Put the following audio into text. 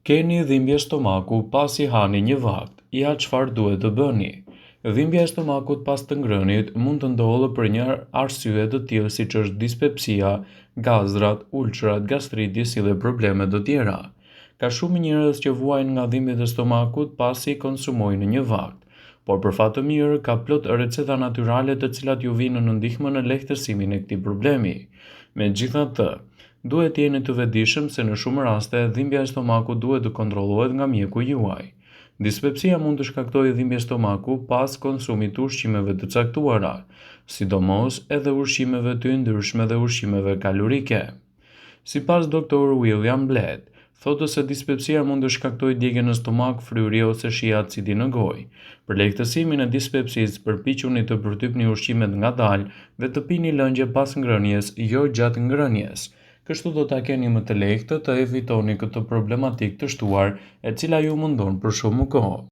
Keni dhimbje stomaku pasi hani një vakt, ja çfarë duhet të bëni? Dhimbja e stomakut pas të ngrënit mund të ndodhë për një arsye të tillë siç është dispepsia, gazrat, ulçrat, gastriti si dhe probleme të tjera. Ka shumë njerëz që vuajnë nga dhimbjet e stomakut pasi konsumojnë një vakt, por për fat të mirë ka plot receta natyrale të cilat ju vinë në ndihmën në lehtësimin e këtij problemi. Megjithatë, duhet të jeni të vetëdijshëm se në shumë raste dhimbja e stomakut duhet të kontrollohet nga mjeku juaj. Dispepsia mund të shkaktojë dhimbje stomaku pas konsumit të ushqimeve të caktuara, sidomos edhe ushqimeve të yndyrshme dhe ushqimeve kalorike. Sipas Dr. William Bled, thotë se dispepsia mund të shkaktojë djegje në stomak, fryerje ose shi acidi në gojë. Për lehtësimin e dispepsisë, përpiquni të përtypni ushqimet ngadalë dhe të pini lëngje pas ngrënies, jo gjatë ngrënies. Kështu do ta keni më të lehtë të evitoni këtë problematikë të shtuar, e cila ju mundon për shumë kohë.